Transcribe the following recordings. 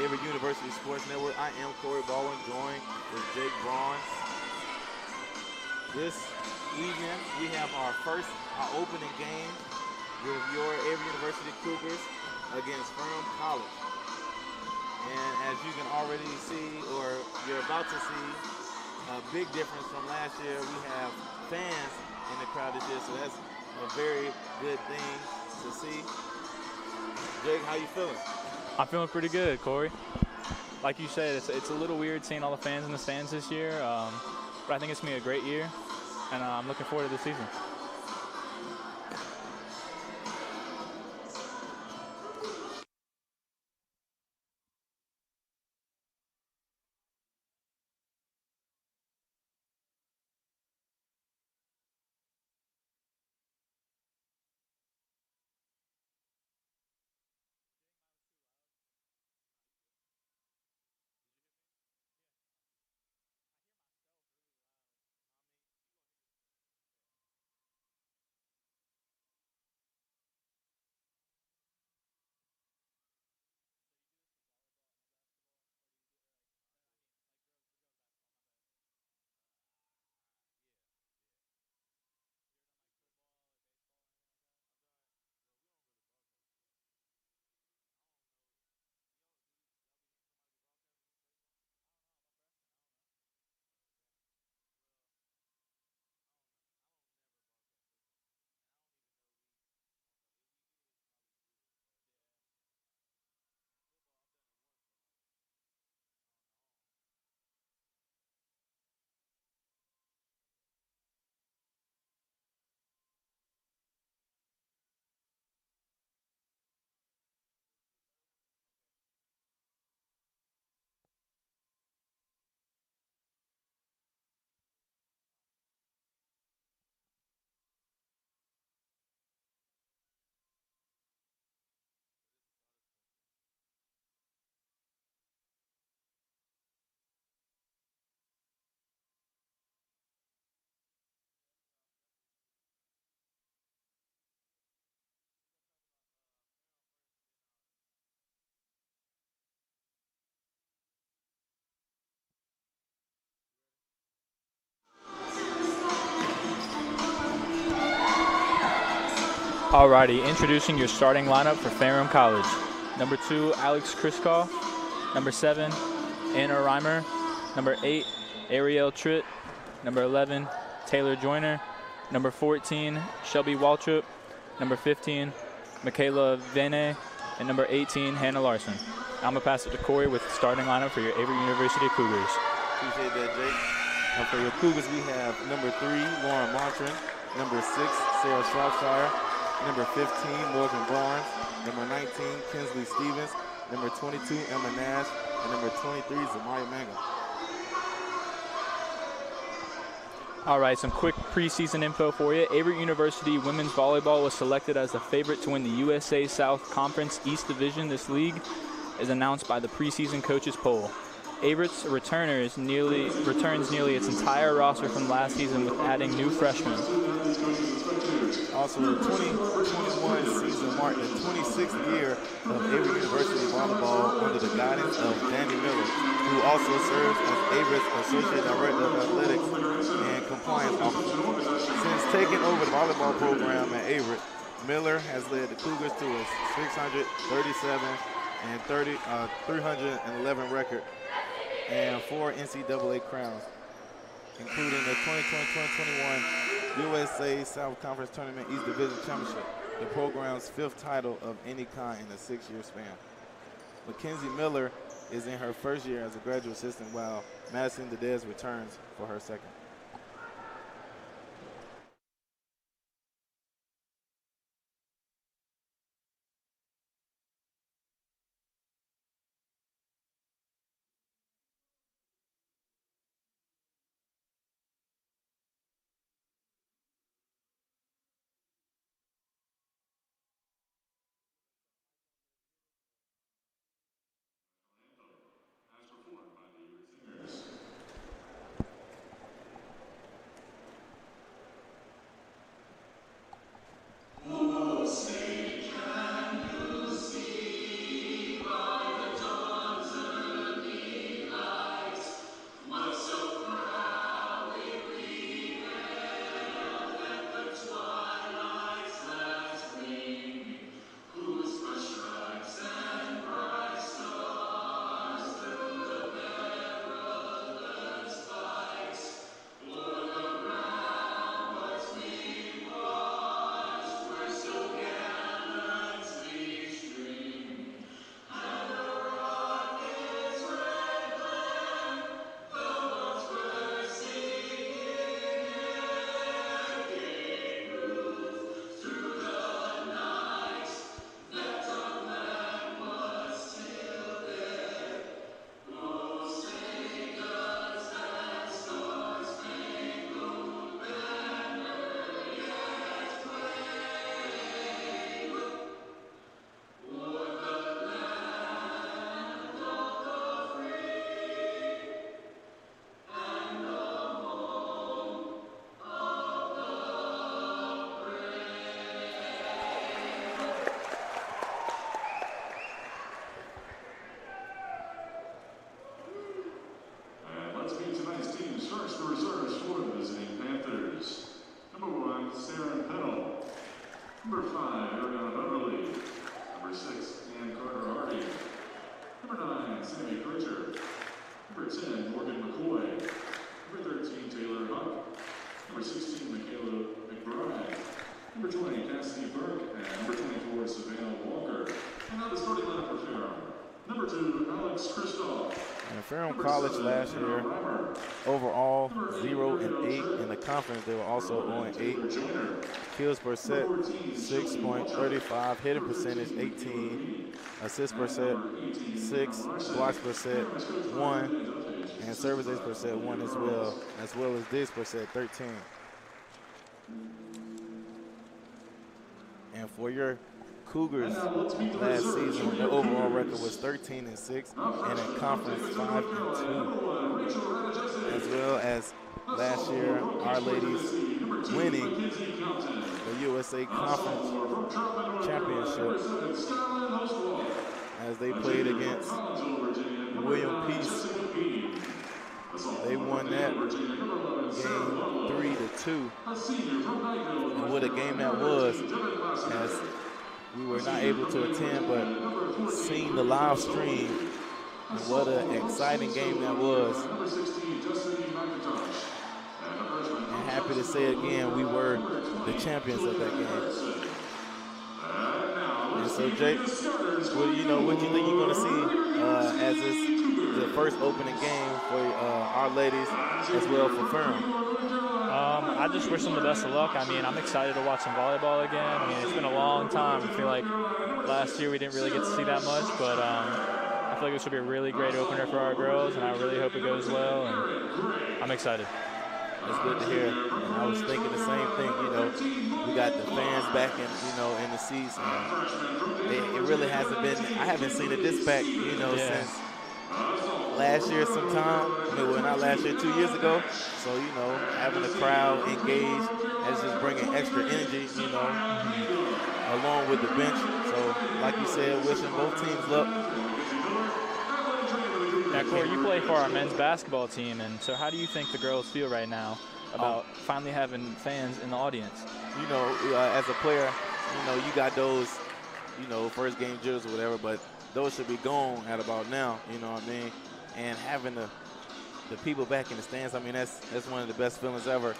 Averett University Sports Network. I am Corey Baldwin, joined with Jake Braun. This evening, we have our opening game with your Averett University Cougars against Ferrum College. And as you can already see, or you're about to see, a big difference from last year. We have fans in the crowd this year, so that's a very good thing to see. Jake, how you feeling? I'm feeling pretty good, Corey. Like you said, it's a little weird seeing all the fans in the stands this year, but I think it's going to be a great year, and I'm looking forward to the season. Alrighty, introducing your starting lineup for Ferrum College. Number 2, Alex Kriskoff. Number 7, Anna Reimer. Number 8, Ariel Tritt. Number 11, Taylor Joyner. Number 14, Shelby Waltrip. Number 15, Michaela Vene. And number 18, Hannah Larson. I'm going to pass it to Corey with the starting lineup for your Averett University Cougars. Appreciate that, Jake. And for your Cougars, we have number 3, Lauren Montran. Number 6, Sarah Shropshire. Number 15, Morgan Barnes. Number 19, Kinsley Stevens. Number 22, Emma Nash. And number 23, Zamaya Manga. All right, some quick preseason info for you. Averett University women's volleyball was selected as the favorite to win the USA South Conference East Division. This league is announced by the preseason coaches poll. Averett's returns nearly its entire roster from last season with adding new freshmen. Also, the 2021 season marked the 26th year of Averett University volleyball under the guidance of Danny Miller, who also serves as Averett's Associate Director of Athletics and Compliance Officer. Since taking over the volleyball program at Averett, Miller has led the Cougars to a 637 and 311 record and 4 NCAA crowns, including the 2020-2021 USA South Conference Tournament East Division Championship, the program's 5th title of any kind in a 6-year span. Mackenzie Miller is in her first year as a graduate assistant, while Madison Dedez returns for her second. Number 5, Ariana Beverly. Number 6, Ann Carter Hardy. Number 9, Sammy Pritchard. Number 10, Morgan McCoy. Number 13, Taylor Huck. Number 16, Michaela McBride. Number 20, Cassidy Burke. And number 24, Savannah Walker. And now the starting lineup for Ferrum. Number 2, Alex Kristoff. And Ferrum College last year, overall 0-8 in the conference. They were also 0-8. Kills per set, 6.35. Hitting percentage, 18. Assists per set, 6. Blocks per set, 1. And service ace per set, 1 as well as digs per set, 13. And for your Cougars last season, their overall record was 13-6, and in conference 5-2. As well as last year, Our Ladies winning the USA Conference Championship as they played against William Peace. They won that game 3-2. And what a game that was, as we were not able to attend, but seeing the live stream, and what an exciting game that was. And happy to say again, we were the champions of that game. And so, Jake, what do you think you're going to see as the first opening game for Our Ladies as well for Ferrum? I just wish them the best of luck. I mean, I'm excited to watch some volleyball again. I mean, it's been a long time. I feel like last year we didn't really get to see that much, but I feel like this will be a really great opener for our girls, and I really hope it goes well, and I'm excited. It's good to hear. And I was thinking the same thing, we got the fans back in the seats. And it really hasn't been, I haven't seen it this packed, since last year sometime. Well, not last year, 2 years ago. So, having the crowd engaged, that's just bringing extra energy, along with the bench. So, like you said, wishing both teams luck. Now, Corey, you play for our men's basketball team, and so how do you think the girls feel right now about finally having fans in the audience? As a player, you got those, first game jitters or whatever, but those should be gone at about now, you know what I mean? And having the people back in the stands, I mean, that's one of the best feelings ever,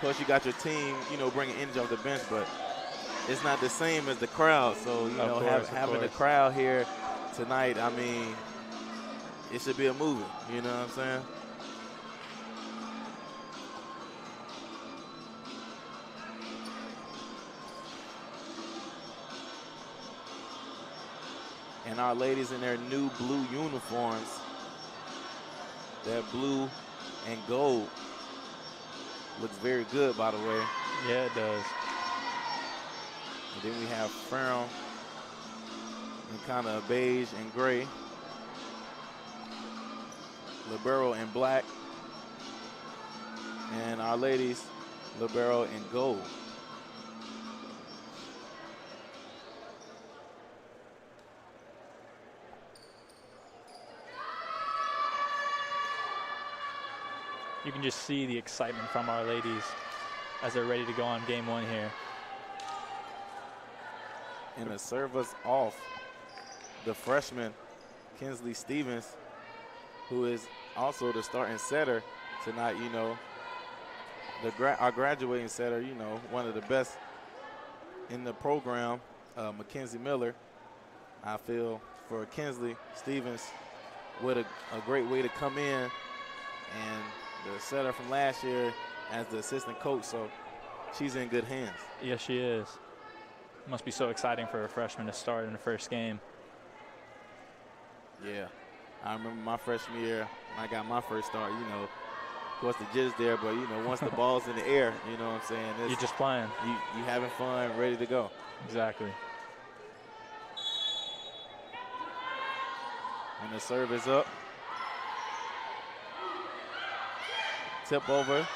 Plus, you got your team, bringing energy off the bench, but it's not the same as the crowd. So, having the crowd here tonight, I mean, it should be a movie, you know what I'm saying? And Our Ladies in their new blue uniforms, that blue and gold, looks very good, by the way. Yeah, it does. And then we have Ferrum in kind of beige and gray. Libero in black. And Our Ladies, Libero in gold. You can just see the excitement from Our Ladies as they're ready to go on game one here. And to serve us off, the freshman, Kinsley Stevens, who is also the starting setter tonight, our graduating setter, one of the best in the program, Mackenzie Miller. I feel for Kinsley Stevens, what a great way to come in, and the setter from last year as the assistant coach, so she's in good hands. Yes, she is. Must be so exciting for a freshman to start in the first game. Yeah, I remember my freshman year, when I got my first start, of course the jitters there, but once the ball's in the air, you know what I'm saying? You're just playing. You having fun, ready to go. Exactly. And the serve is up. Tip over,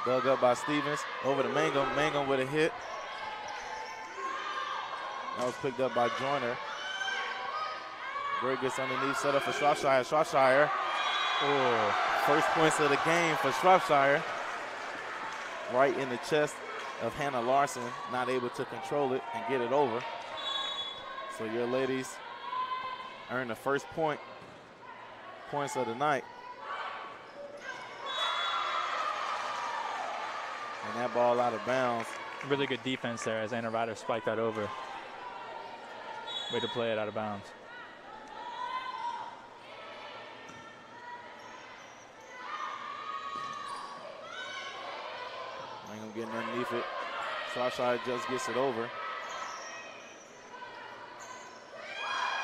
dug up by Stevens, over to Mangum. Mangum with a hit. That was picked up by Joyner. Gray gets underneath, set up for Shropshire. Shropshire, first points of the game for Shropshire. Right in the chest of Hannah Larson, not able to control it and get it over. So your ladies earn the first points of the night. And that ball out of bounds. Really good defense there as Anna Ryder spiked that over. Way to play it out of bounds. Mangum getting underneath it. Shropshire just gets it over.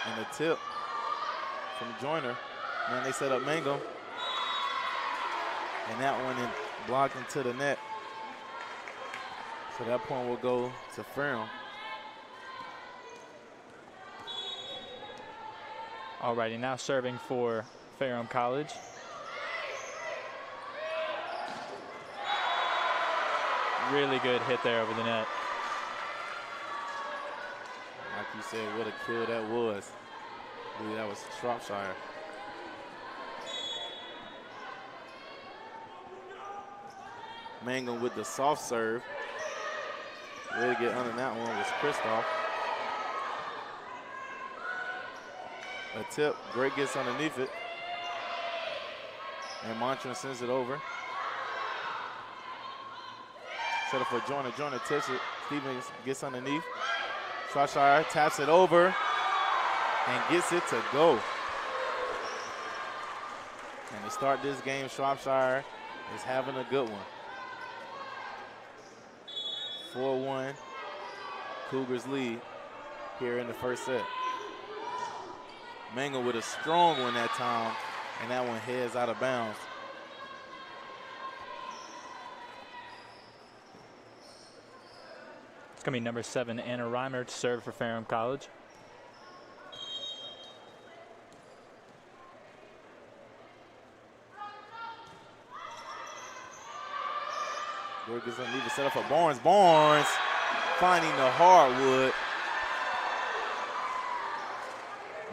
And a tip from Joyner. Then they set up Mangum. And that one blocked into the net. So that point will go to Ferrum. Alrighty, now serving for Ferrum College. Really good hit there over the net. Like you said, what a kill that was. I believe that was Shropshire. Mangum with the soft serve. Way to get under that one was Kristoff. A tip, Gray gets underneath it. And Montran sends it over. Set up for Joyner. Joyner tips it. Stevens gets underneath. Shropshire taps it over and gets it to go. And to start this game, Shropshire is having a good one. 4-1, Cougars lead here in the first set. Mangum with a strong one that time, and that one heads out of bounds. It's going to be number 7, Anna Reimer, to serve for Ferrum College. Gets underneath it, set up for Barnes. Barnes finding the hardwood,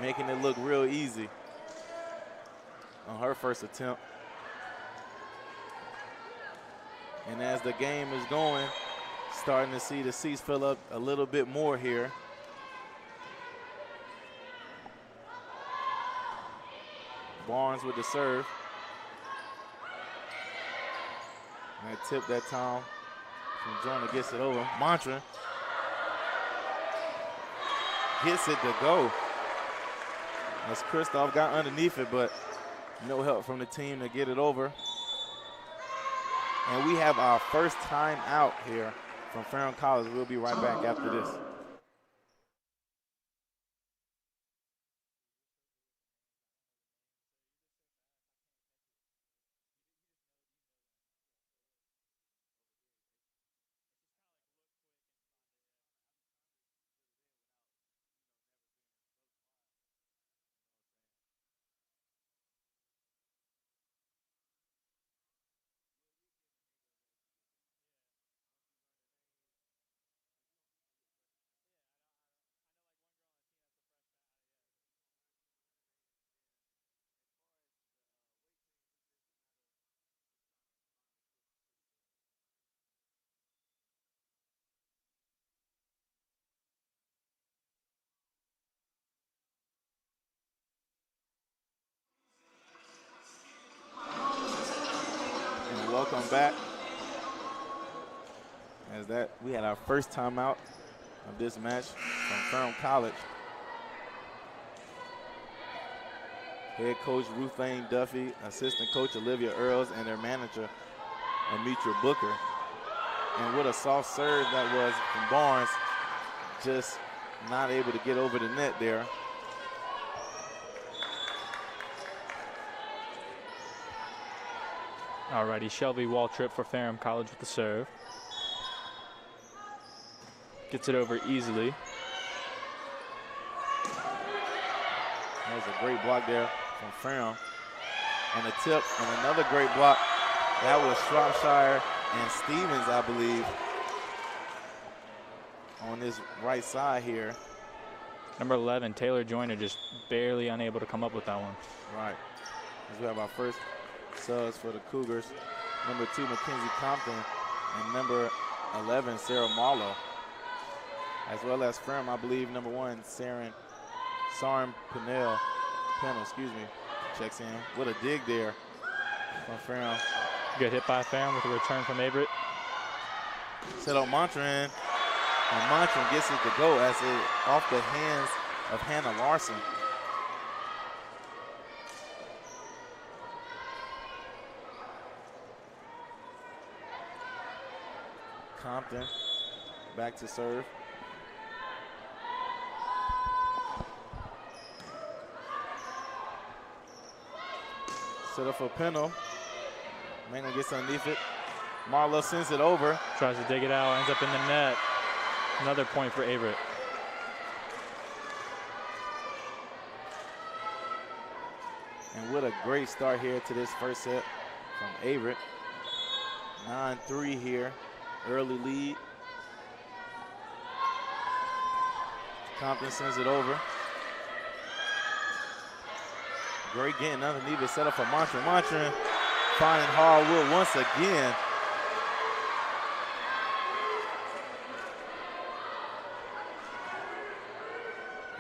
making it look real easy on her first attempt. And as the game is going, starting to see the seats fill up a little bit more here. Barnes with the serve. And a tip that time from Joyner gets it over. Montran gets it to go. As Kristoff got underneath it, but no help from the team to get it over. And we have our first time out here from Ferrum College. We'll be right back after this. Welcome back. As that, we had our first time out of this match from Ferrum College. Head coach Ruth Lane Duffy, assistant coach Olivia Earls, and their manager Amitra Booker. And what a soft serve that was from Barnes, just not able to get over the net there. Alrighty, Shelby Waltrip for Ferrum College with the serve. Gets it over easily. That was a great block there from Ferrum. And a tip and another great block. That was Shropshire and Stevens, I believe, on this right side here. Number 11, Taylor Joyner, just barely unable to come up with that one. Right. As we have our first subs for the Cougars. Number 2, Mackenzie Compton, and number 11, Sarah Marlowe, as well as Ferrum, I believe, number 1, Sarim Pennell, checks in with a dig there from Ferrum. Good hit by Ferrum with a return from Averett. Set up Montran, and Montran gets it to go as it off the hands of Hannah Larson. Compton back to serve. Set up for Pennell. Mangum gets underneath it. Marlowe sends it over. Tries to dig it out, ends up in the net. Another point for Averett. And what a great start here to this first set from Averett. 9-3 here, early lead. Compton sends it over. Great getting underneath it, set up for Montran. Montran finding hardwood once again.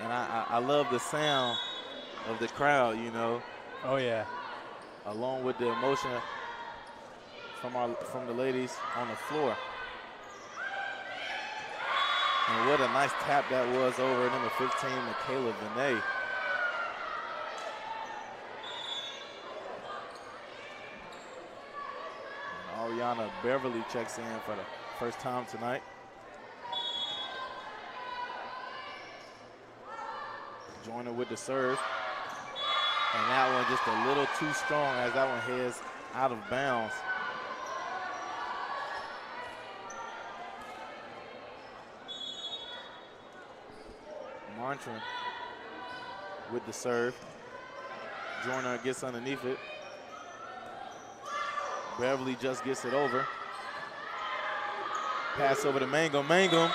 And I love the sound of the crowd, you know. Oh yeah. Along with the emotion from the ladies on the floor. And what a nice tap that was over number 15, Michaela Vinay. And Ariana Beverly checks in for the first time tonight. Joiner with the serve. And that one just a little too strong as that one heads out of bounds. Montran with the serve. Joyner gets underneath it. Beverly just gets it over. Pass over to Mangum. Mangum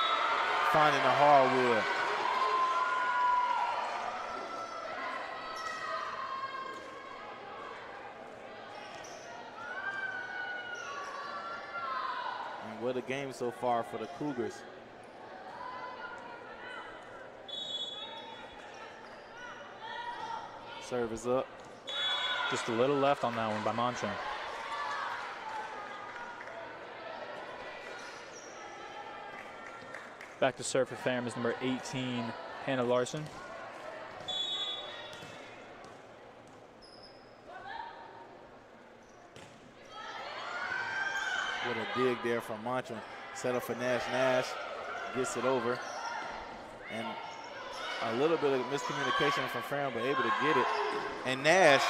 finding the hardwood. And what a game so far for the Cougars. Serve is up. Just a little left on that one by Montran. Back to serve for Ferrum is number 18, Hannah Larson. What a dig there from Montran. Set up for Nash. Nash gets it over. And a little bit of miscommunication from Ferrum, but able to get it. And Nash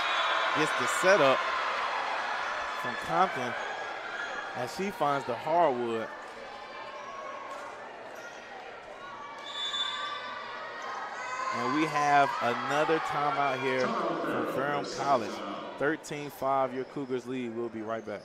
gets the setup from Compton as she finds the hardwood. And we have another timeout here from Ferrum College. 13-5, your Cougars lead. We'll be right back.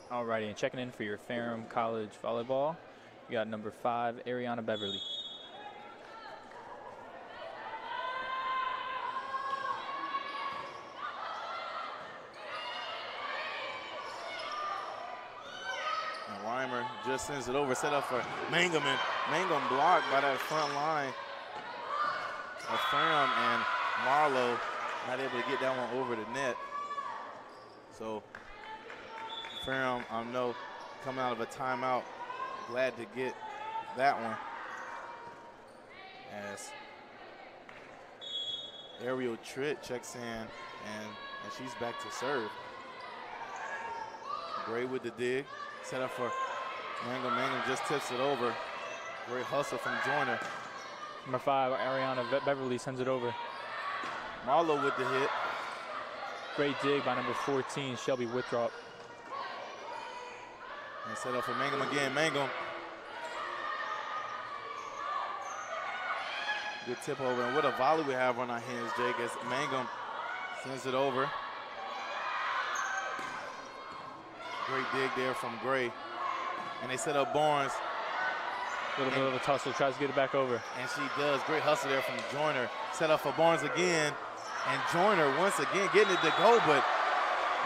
Alrighty, and checking in for your Ferrum College volleyball, you got number 5, Ariana Beverly. And Weimer just sends it over, set up for Mangum, and Mangum blocked by that front line of Ferrum, and Marlowe not able to get that one over the net. So Ferrum, I know, coming out of a timeout glad to get that one. As Ariel Tritt checks in, and she's back to serve. Gray with the dig, set up for Mangum. Mangum just tips it over. Great hustle from Joyner. Number 5, Ariana Beverly sends it over. Marlowe with the hit. Great dig by number 14, Shelby Withrop. And set up for Mangum again. Mangum. Good tip over. And what a volley we have on our hands, Jake, as Mangum sends it over. Great dig there from Gray. And they set up Barnes. A little bit of a tussle, tries to get it back over. And she does. Great hustle there from Joyner. Set up for Barnes again. And Joyner once again getting it to go, but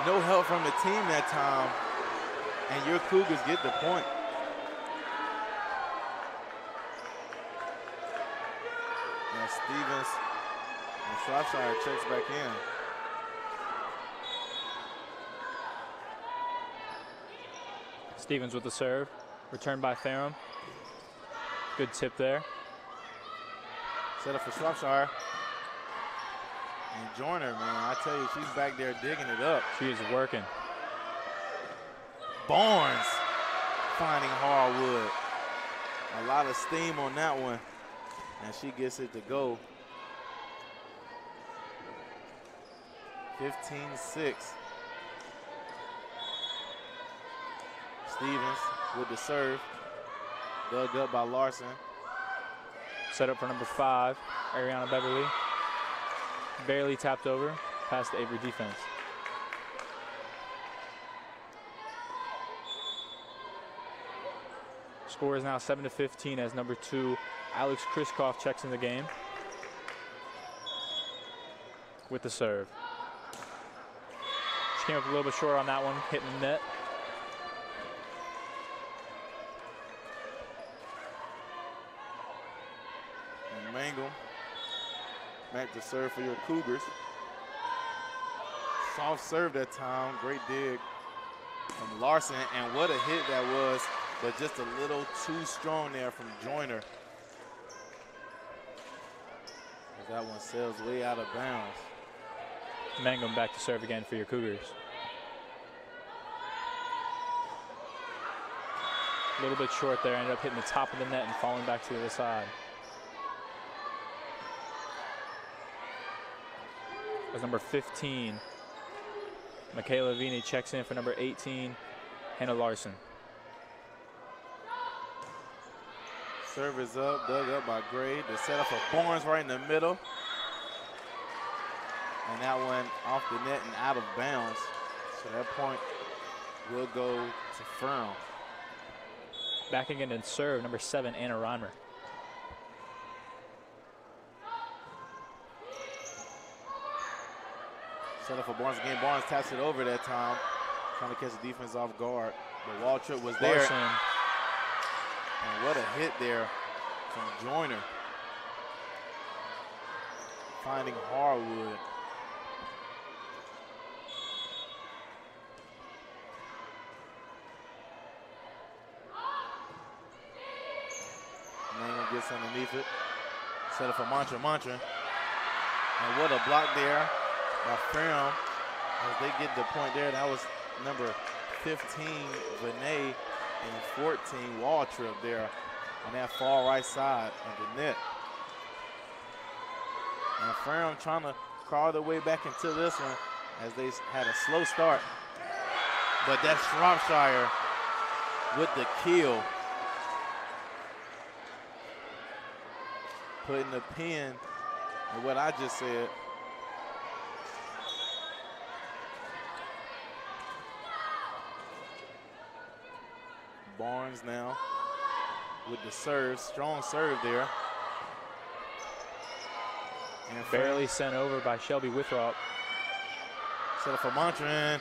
no help from the team that time. And your Cougars get the point. Now Stevens and Shropshire checks back in. Stevens with the serve. Returned by Ferrum. Good tip there. Set up for Shropshire. And Joyner, man, I tell you, she's back there digging it up. She is working. Barnes finding hardwood. A lot of steam on that one. And she gets it to go. 15-6. Stevens with the serve. Dug up by Larson. Set up for number 5, Ariana Beverly. Barely tapped over, past the Avery defense. Score is now 7-15 as number 2, Alex Kriskoff checks in the game with the serve. She came up a little bit short on that one, hitting the net. And Mangum back to serve for your Cougars. Soft serve that time, great dig from Larson, and what a hit that was, but just a little too strong there from Joyner. As that one sails way out of bounds. Mangum back to serve again for your Cougars. A little bit short there, ended up hitting the top of the net and falling back to the other side. As number 15, Michaela Vini checks in for number 18, Hannah Larson. Serve is up, dug up by Gray. The setup for Barnes right in the middle. And that one off the net and out of bounds. So that point will go to Ferrum. Back again and serve, number 7, Anna Reimer. Set up for Barnes again. Barnes taps it over that time, trying to catch the defense off guard. But Waltrip was there. Larson. And what a hit there from Joyner. Finding hardwood. Mangum gets underneath it. Set up for Mantra. And what a block there by Ferrum as they get the point there. That was number 15, Vinay, and 14, Waltrip there on that far right side of the net. And Ferrum trying to crawl their way back into this one as they had a slow start. But that's Shropshire with the kill. Putting the pin in what I just said. Barnes now with the serve, strong serve there. And Barely sent over by Shelby Withrop. Set up for Montran.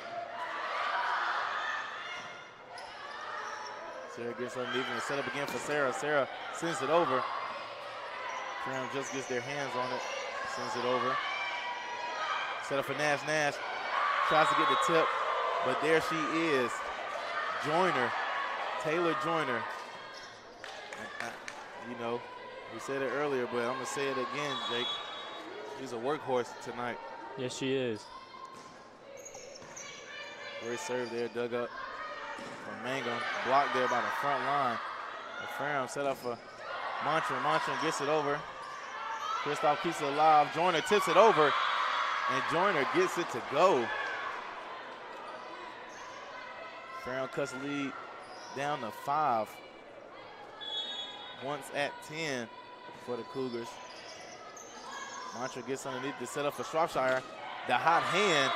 Sarah gets underneath and set up again for Sarah. Sarah sends it over. Ferrum just gets their hands on it, sends it over. Set up for Nash. Nash tries to get the tip, but there she is. Joyner, Taylor Joyner, you know, we said it earlier, but I'm going to say it again, Jake. She's a workhorse tonight. Yes, she is. Great serve there, dug up from Mangum. Blocked there by the front line. The Ferrum set up for Montran. Montran gets it over. Kristoff keeps it alive. Joyner tips it over, and Joyner gets it to go. Ferrum cuts the lead down to 5. Once at 10 for the Cougars. Montran gets underneath to set up for Shropshire. The hot hand,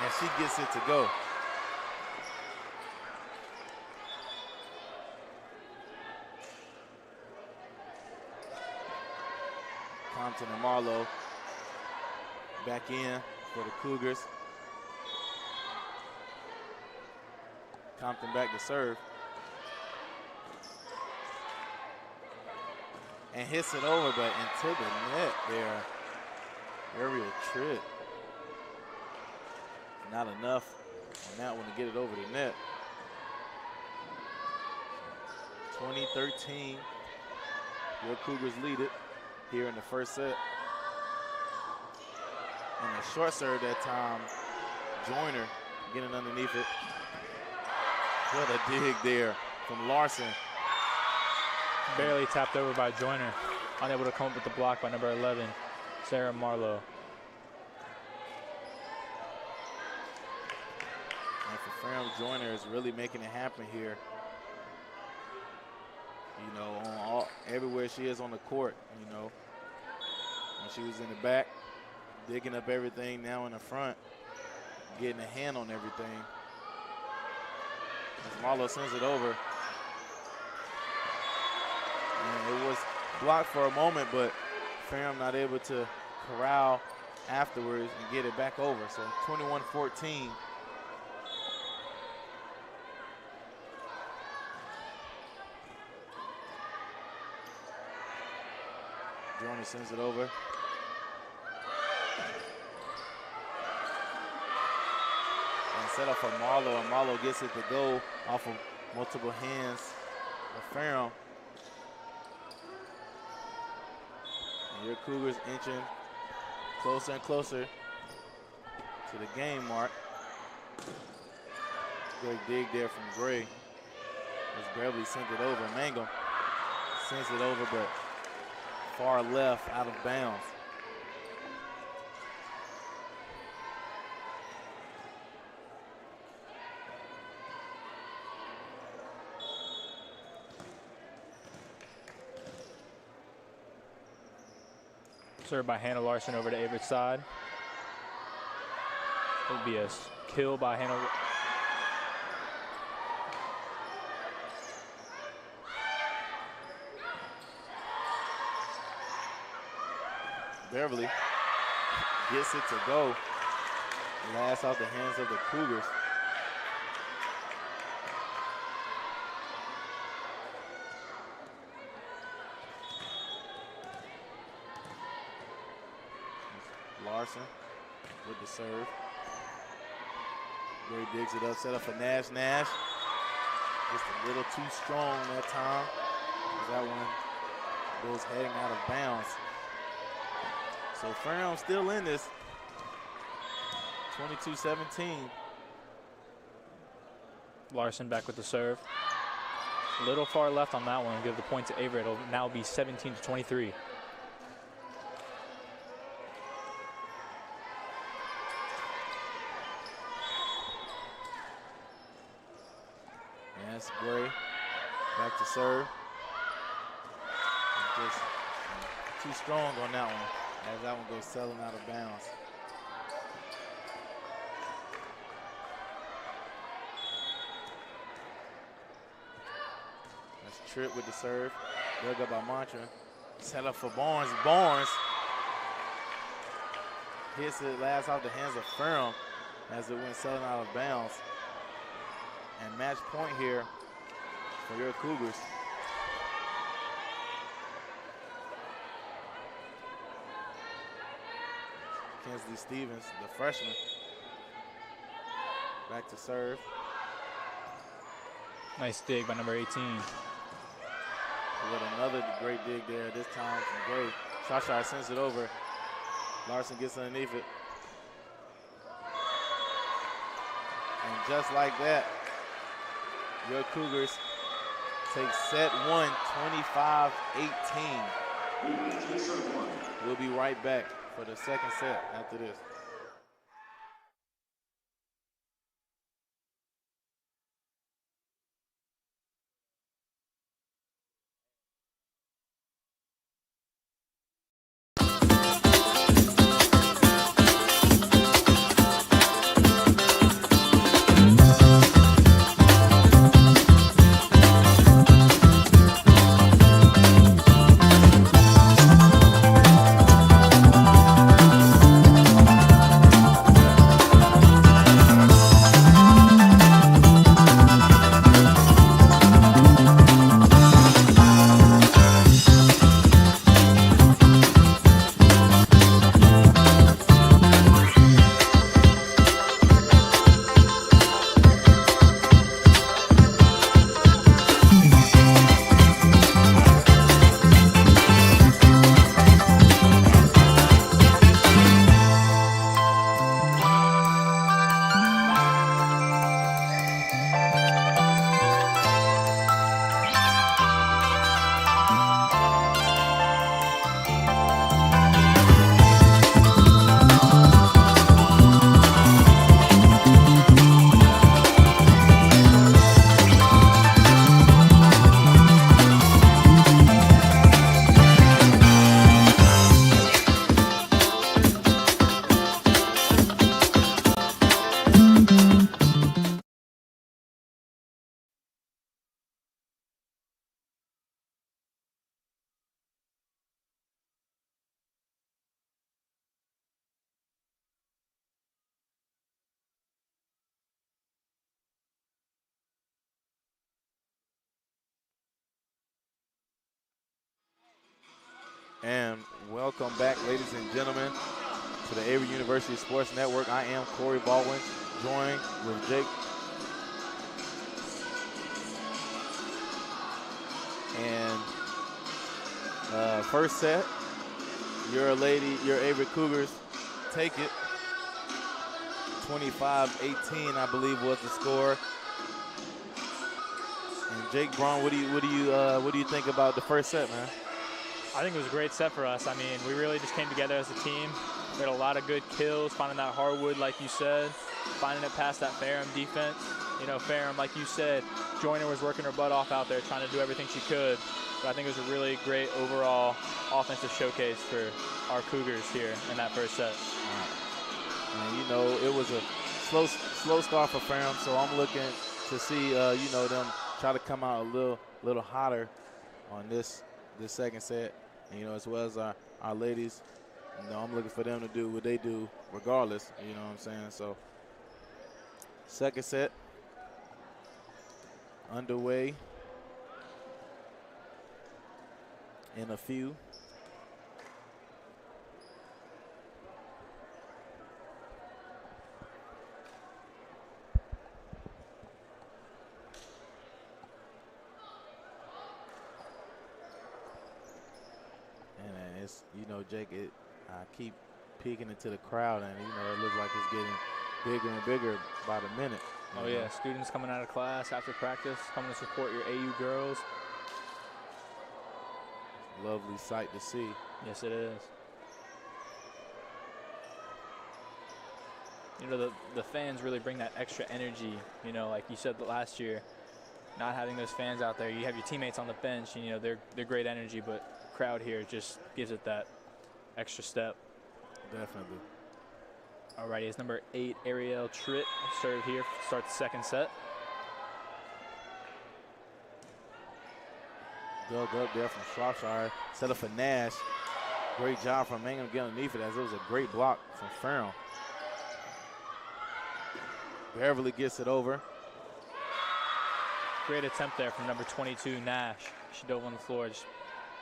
and she gets it to go. Compton and Marlowe back in for the Cougars. Compton back to serve. And hits it over, but into the net there. Aerial trip. Not enough on that one to get it over the net. 20-13. Your Cougars lead it here in the first set. And the short serve that time, Joyner getting underneath it. What a dig there from Larson. Barely tapped over by Joyner. Unable to come up with the block by number 11, Sarah Marlowe. And for Ferrum, Joyner is really making it happen here. You know, on everywhere she is on the court, you know. When she was in the back, digging up everything, now in the front, getting a hand on everything. As Marlowe sends it over. And it was blocked for a moment, but Ferrum not able to corral afterwards and get it back over. So 21-14. Joyner sends it over. And set up for Marlowe, and Marlowe gets it to go off of multiple hands of Ferrum. And your Cougars inching closer and closer to the game mark. Great dig there from Gray. As Beverly sent it over. Mangum sends it over, but far left, out of bounds. Served by Hannah Larson over to Averett's side. It would be a kill by Hannah. Beverly gets it to go. Last off the hands of the Cougars. Larson with the serve. Gray digs it up, set up for Nash. Nash just a little too strong that time. That one goes heading out of bounds. So Ferrum still in this, 22-17. Larson back with the serve. A little far left on that one. Give the point to Averett. It'll now be 17-23. That's Gray back to serve. Just too strong on that one, as that one goes sailing out of bounds. That's Tripp with the serve. Dug up by Mantra. Set up for Barnes. Barnes hits it last off the hands of Ferrum as it went sailing out of bounds. And match point here for your Cougars. Kinsley Stevens, the freshman, back to serve. Nice dig by number 18. with another great dig there, this time from Gray. Shropshire sends it over. Larson gets underneath it. And just like that, your Cougars take set one, 25-18. We'll be right back for the second set after this. And welcome back, ladies and gentlemen, to the Averett University Sports Network. I am Corey Baldwin, joined with Jake. And first set, your Averett Cougars take it. 25-18, I believe, was the score. And Jake Braun, what do you think about the first set, man? I think it was a great set for us. I mean, we really just came together as a team. We had a lot of good kills, finding that hardwood, like you said, finding it past that Ferrum defense. You know, Ferrum, like you said, Joyner was working her butt off out there, trying to do everything she could. But I think it was a really great overall offensive showcase for our Cougars here in that first set. And, you know, it was a slow start for Ferrum, so I'm looking to see, you know, them try to come out a little hotter on this second set. And, you know, as well as our ladies, you know, I'm looking for them to do what they do regardless, you know what I'm saying? So, second set underway in a few. It's, you know, Jake, I keep peeking into the crowd, and, you know, it looks like it's getting bigger and bigger by the minute. Oh, yeah, students coming out of class after practice, coming to support your AU girls. Lovely sight to see. Yes, it is. You know, the fans really bring that extra energy, you know, like you said last year, not having those fans out there. You have your teammates on the bench, and, you know, they're great energy, but crowd here just gives it that extra step. Definitely. Alrighty, it's number 8, Ariel Tritt, serve here, start the second set. Dug up there from Shropshire, set up for Nash. Great job from Mangum getting underneath it, as it was a great block from Ferrum. Beverly gets it over. Great attempt there from number 22, Nash. She dove on the floor, just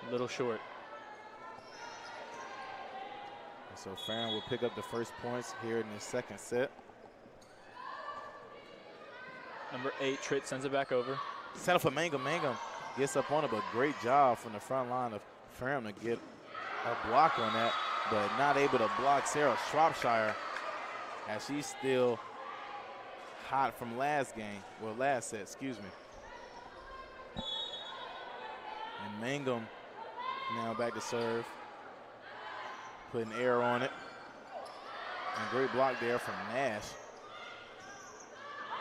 a little short. So Ferrum will pick up the first points here in the second set. Number 8, Tritt sends it back over. Set up for Mangum. Mangum gets up on it, but great job from the front line of Ferrum to get a block on that, but not able to block Sarah Shropshire as she's still hot from last game, well, last set, excuse me. And Mangum now back to serve, putting air on it. And great block there from Nash.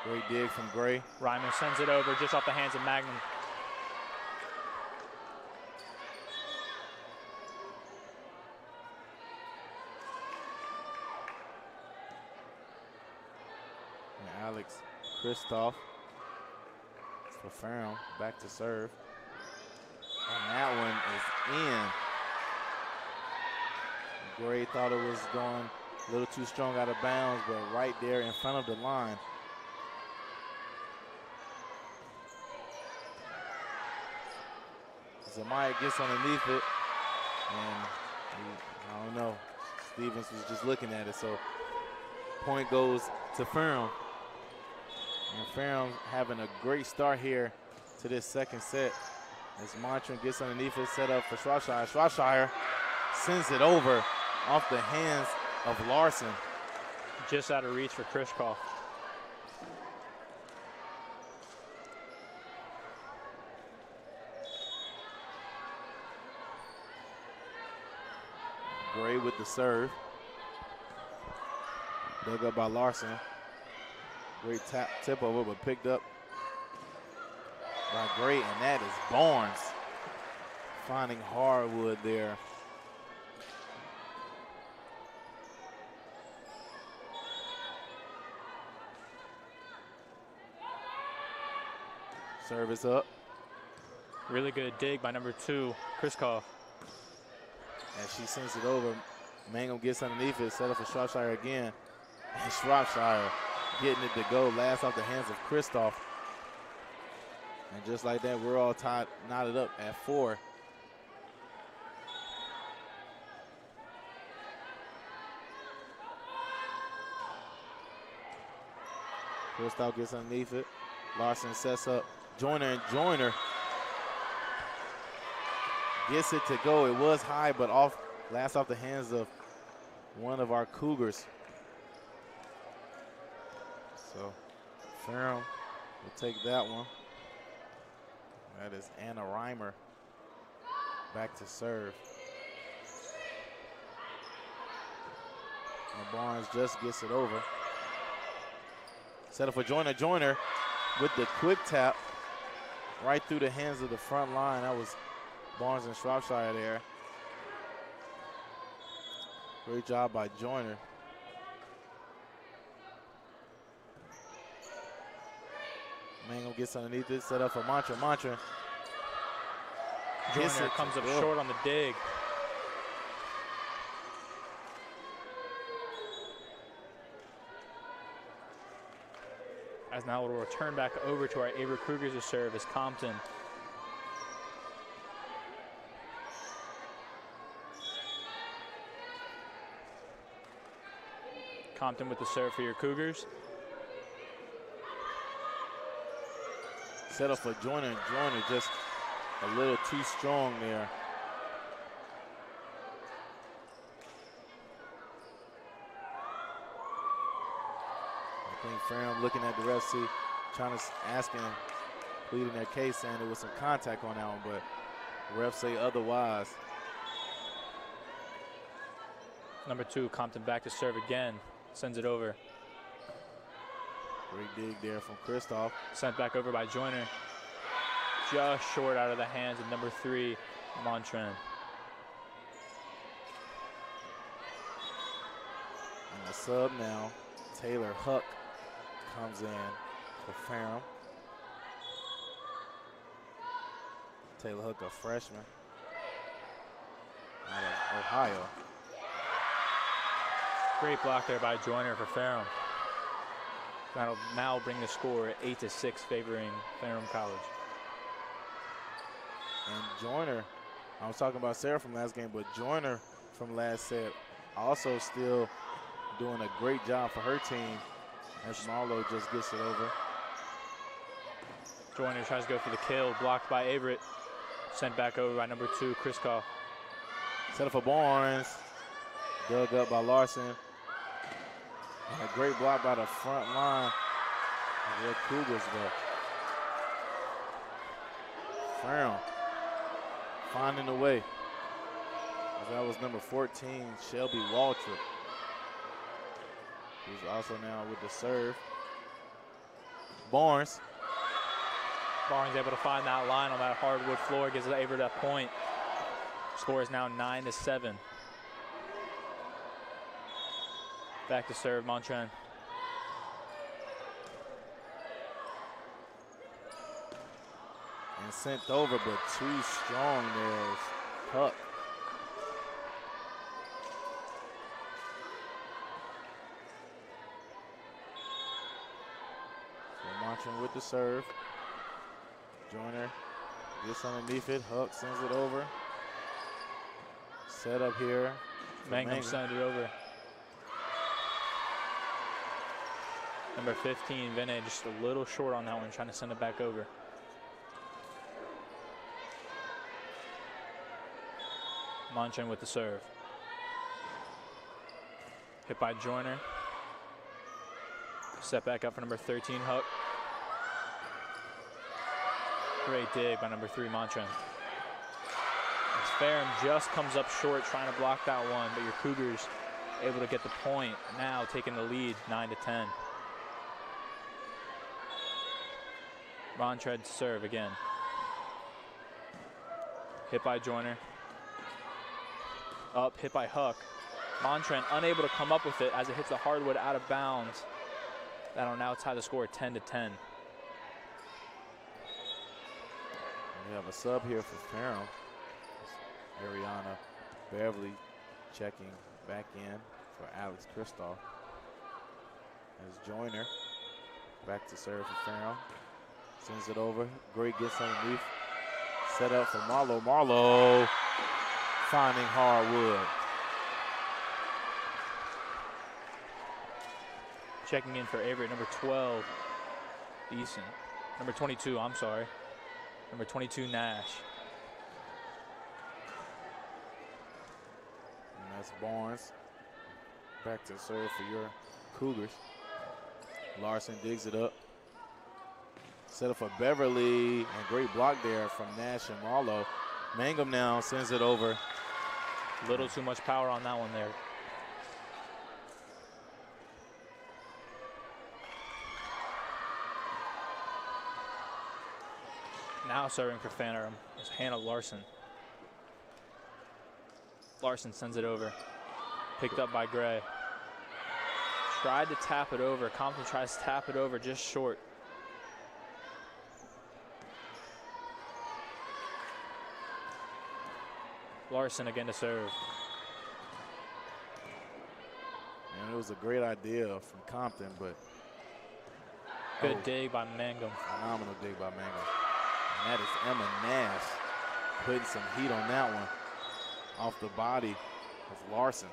Great dig from Gray. Reimer sends it over just off the hands of Magnum. And Alex Kristoff for Ferrum, back to serve. And that one is in. Gray thought it was going a little too strong out of bounds, but right there in front of the line. Zamaya gets underneath it, and I don't know, Stevens was just looking at it, so point goes to Ferrum. And Ferrum having a great start here to this second set as Montran gets underneath it, set up for Shropshire. Shropshire sends it over off the hands of Larson. Just out of reach for Kristoff. Gray with the serve. Dug up by Larson. Great tip over, but picked up by Gray, and that is Barnes finding hardwood there. Service up. Really good dig by number 2, Kristoff. As she sends it over, Mangum gets underneath it, set up for Shropshire again. And Shropshire getting it to go, last off the hands of Kristoff. And just like that, we're all knotted up at 4. Kristoff gets underneath it. Larson sets up Joyner, and Joyner gets it to go. It was high, but last off the hands of one of our Cougars. So Ferrum will take that one. That is Anna Reimer back to serve. And Barnes just gets it over. Set up for Joyner. Joyner with the quick tap right through the hands of the front line. That was Barnes and Shropshire there. Great job by Joyner. Mangum gets underneath it, set up for Mantra. Mantra. Joyner comes up short on the dig. As now we'll return back over to our Averett Cougars to serve as Compton. Compton with the serve for your Cougars. Set up for Joyner. Joyner just a little too strong there. I think Ferrum looking at the ref, trying to ask him, pleading their case, saying there was some contact on that one, but the refs say otherwise. Number 2, Compton back to serve again. Sends it over. Great dig there from Kristoff. Sent back over by Joyner. Just short out of the hands of number 3, Montran. And the sub now, Taylor Huck comes in for Ferrum. Taylor Huck, a freshman out of Ohio. Great block there by Joyner for Ferrum. That'll now bring the score at 8-6, favoring Ferrum College. And Joyner, I was talking about Sarah from last game, but Joyner from last set also still doing a great job for her team as Marlowe just gets it over. Joyner tries to go for the kill, blocked by Averett. Sent back over by number 2, Kriskoff. Set up for Barnes. Dug up by Larson. And a great block by the front line of the Cougars, but Ferrum finding a way. That was number 14, Shelby Waltrip, who's also now with the serve. Barnes able to find that line on that hardwood floor, gives Averett a point. Score is now 9-7. Back to serve, Montran. And sent over, but too strong there. Huck. So Montran with the serve. Joyner gets underneath it. Huck sends it over. Set up here. Mangum sent it over. Number 15, Vinay, just a little short on that one, trying to send it back over. Monchan with the serve. Hit by Joyner. Set back up for number 13, Huck. Great dig by number 3, Monchan. Ferrum just comes up short trying to block that one, but your Cougars able to get the point, now taking the lead 9-10. Montred serve again. Hit by Joyner. Up, hit by Huck. Montren unable to come up with it as it hits the hardwood out of bounds. That'll now tie the score 10-10. We have a sub here for Ferrum. Ariana Beverly checking back in for Alex Kristoff. As Joyner back to serve for Ferrum. Sends it over. Great gets underneath. Set up for Marlowe. Marlowe finding hardwood. Checking in for Averett, number 12, Eason. Number 22, I'm sorry. Number 22, Nash. And that's Barnes. Back to serve for your Cougars. Larson digs it up. Set up for Beverly, and great block there from Nash and Marlowe. Mangum now sends it over. Little too much power on that one there. Now serving for Ferrum is Hannah Larson. Larson sends it over. Picked up by Gray. Tried to tap it over. Compton tries to tap it over just short. Larson again to serve. And it was a great idea from Compton, but good dig by Mangum. Phenomenal dig by Mangum. And that is Emma Nash putting some heat on that one off the body of Larson.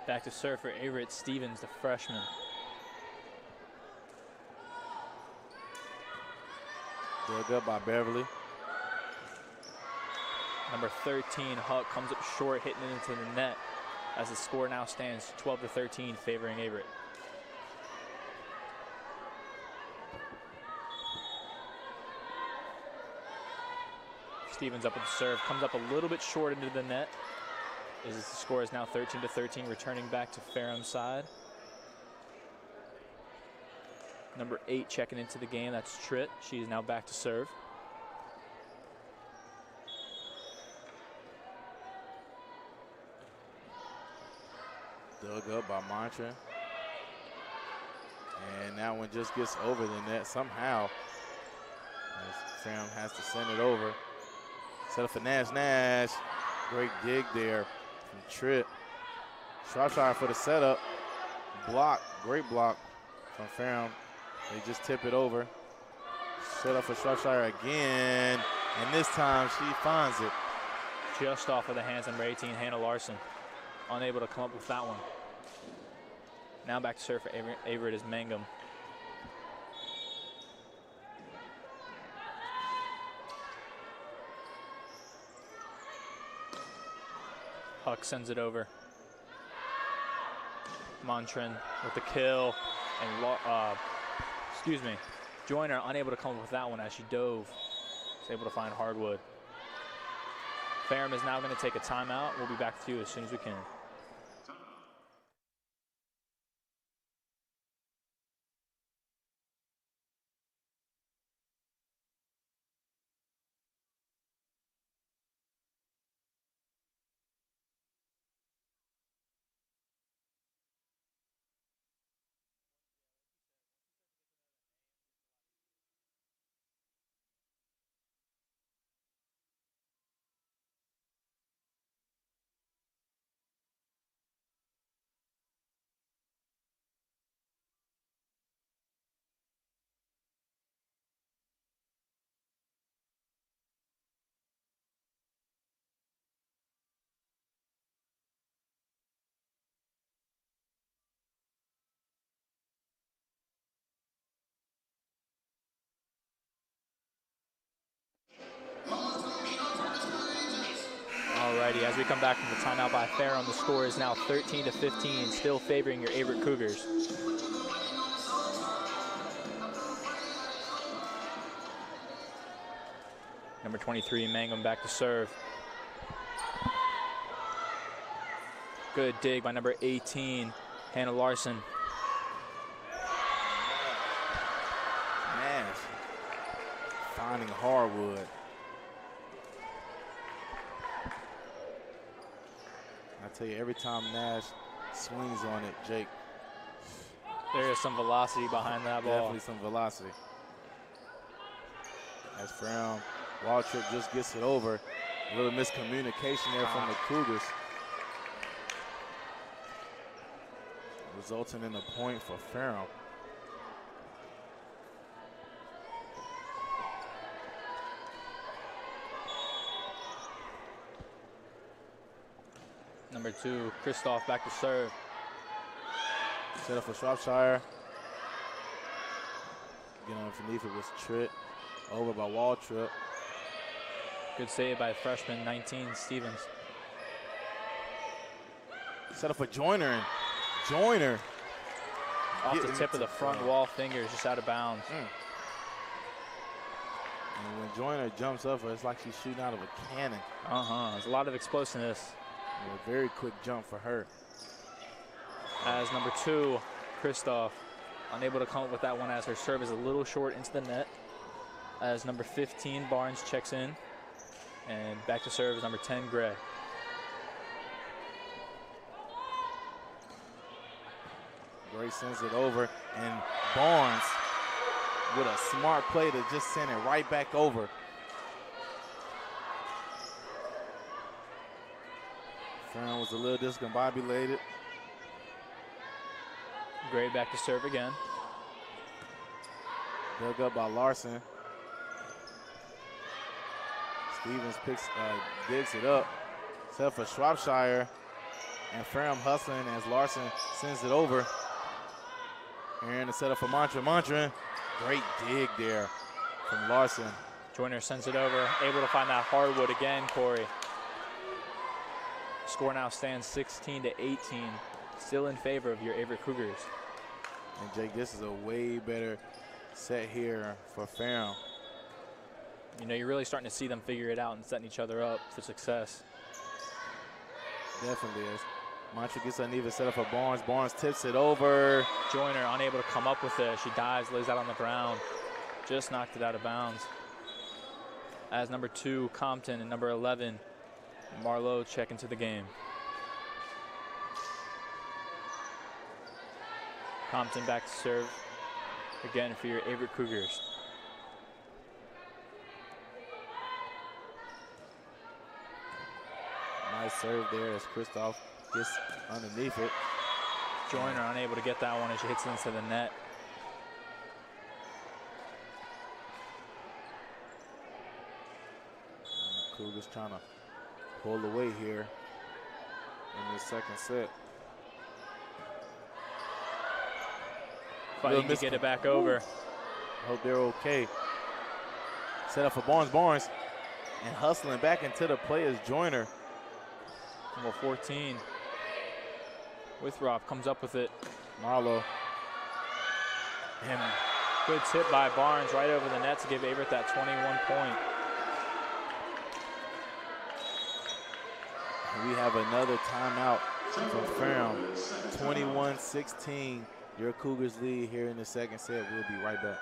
Back to serve for Averett Stevens, the freshman. Dug up by Beverly. Number 13, Huck, comes up short, hitting it into the net as the score now stands 12-13, favoring Averett. Stevens up with the serve, comes up a little bit short into the net. As the score is now 13-13, returning back to Ferrum's side. Number 8 checking into the game, that's Tritt. She is now back to serve. Dug up by Mantra. And that one just gets over the net somehow. As Ferrum has to send it over. Set up for Nash. Nash, great dig there from Tritt. Shropshire for the setup. Block, great block from Ferrum. They just tip it over. Set up for Shropshire again. And this time she finds it. Just off of the hands, number 18, Hannah Larson. unable to come up with that one. Now back to serve for Averett is Mangum. Huck sends it over. Montrin with the kill, and Joyner unable to come up with that one as she dove. She's able to find hardwood. Ferrum is now going to take a timeout. We'll be back to you as soon as we can. Alrighty, as we come back from the timeout by Ferrum, the score is now 13-15, still favoring your Averett Cougars. Number 23, Mangum back to serve. Good dig by number 18, Hannah Larson. Nash finding hardwood. I tell you, every time Nash swings on it, Jake. There is some velocity behind that ball. Definitely some velocity. As Ferrum, Waltrip just gets it over. A little miscommunication there from the Cougars. Resulting in a point for Ferrum. Number 2, Christoph back to serve. Set up for Shropshire. Getting underneath it was Tritt. Over by Waltrip. Good save by freshman 19, Stevens. Set up for Joyner, and Joyner off the tip of the front wall fingers, just out of bounds. And when Joyner jumps up, it's like she's shooting out of a cannon. There's a lot of explosiveness. A very quick jump for her. As number 2, Christoph, unable to come up with that one as her serve is a little short into the net. As number 15, Barnes checks in. And back to serve is number 10, Gray. Gray sends it over, and Barnes with a smart play to just send it right back over. Ferrum was a little discombobulated. Gray back to serve again. Dug up by Larson. Stevens digs it up. Set for Shropshire. And Ferrum hustling as Larson sends it over. And the setup for Montrin. Great dig there from Larson. Joyner sends it over. Able to find that hardwood again, Corey. Score now stands 16-18. Still in favor of your Averett Cougars. And Jake, this is a way better set here for Ferrum. You know, you're really starting to see them figure it out and setting each other up for success. Definitely is. Montrin gets uneven set up for Barnes. Barnes tips it over. Joyner unable to come up with it. She dives, lays out on the ground. Just knocked it out of bounds. As number 2, Compton, and number 11, Marlowe check into the game. Compton back to serve again for your Averett Cougars. Nice serve there as Christoph gets underneath it. Joyner unable to get that one as she hits it into the net. Cougars trying to pull away here. in this second set. Fighting to get it back over. Hope they're okay. Set up for Barnes. Barnes and hustling back into the player's joiner. Number 14. Withroth comes up with it. Marlowe. And good tip by Barnes right over the net to give Averett that 21 point. And we have another timeout from Ferrum. 21-16. Your Cougars lead here in the second set. We'll be right back.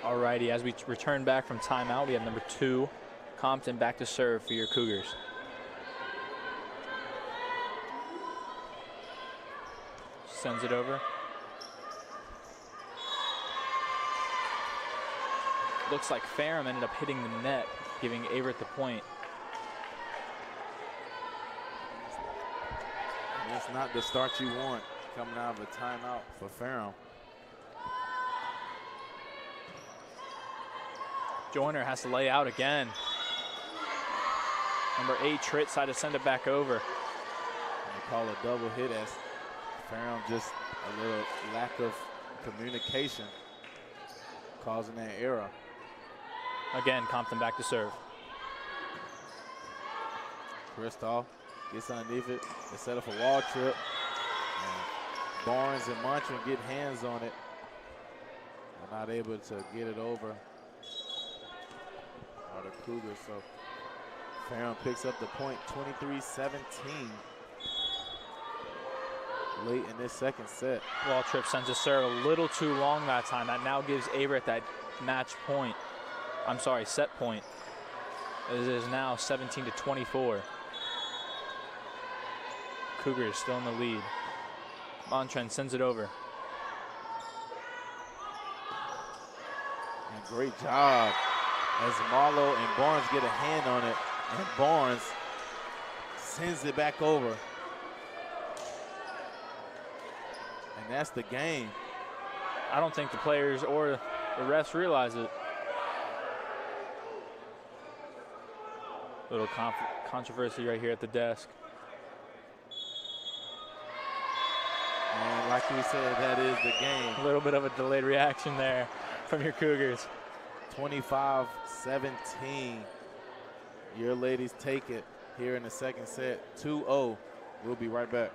Alrighty, as we return back from timeout, we have number 2, Compton, back to serve for your Cougars. Sends it over. Looks like Ferrum ended up hitting the net, giving Averett the point. That's not the start you want coming out of a timeout for Ferrum. Joyner has to lay out again. Number 8, Tritt, tried to send it back over. They call a double hit as Ferrum just a little lack of communication causing that error. Again, Compton back to serve. Kristoff gets underneath it. They set up a wall trip. And Barnes and Montran get hands on it. They're not able to get it over. Are the Cougars, so Ferrum picks up the point, 23-17. Late in this second set. Wall trip sends a serve a little too long that time. That now gives Averett that match point. I'm sorry, set point. It is now 17-24. Cougars still in the lead. Montran sends it over. And great job as Marlowe and Barnes get a hand on it, and Barnes sends it back over. And that's the game. I don't think the players or the refs realize it. Little controversy right here at the desk. And like we said, that is the game. A little bit of a delayed reaction there from your Cougars. 25-17. Your ladies take it here in the second set, 2-0. We'll be right back.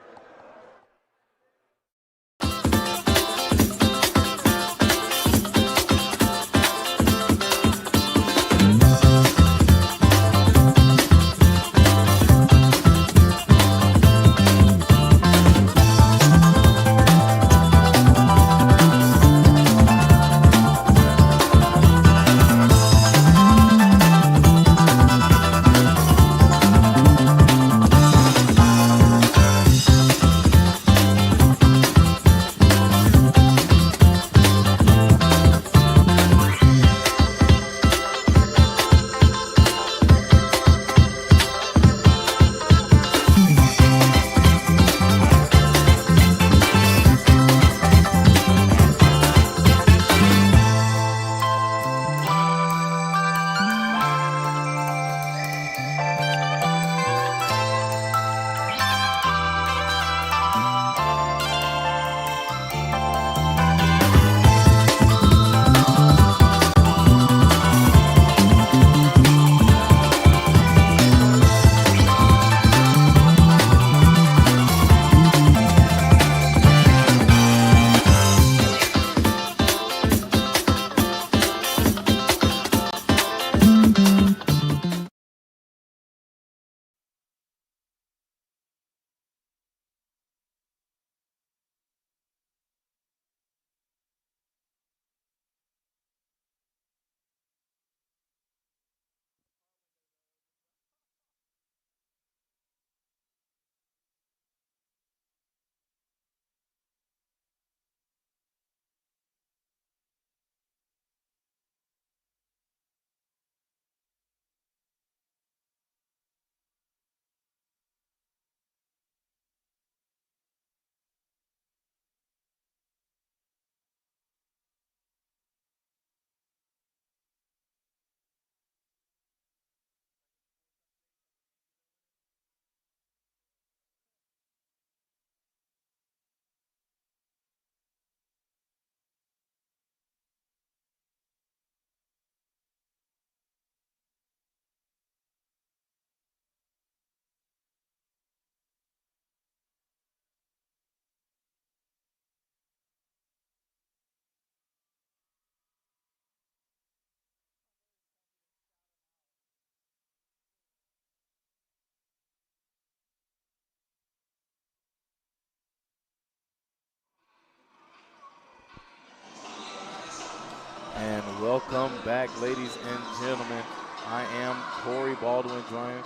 Welcome back, ladies and gentlemen. I am Corey Baldwin, joined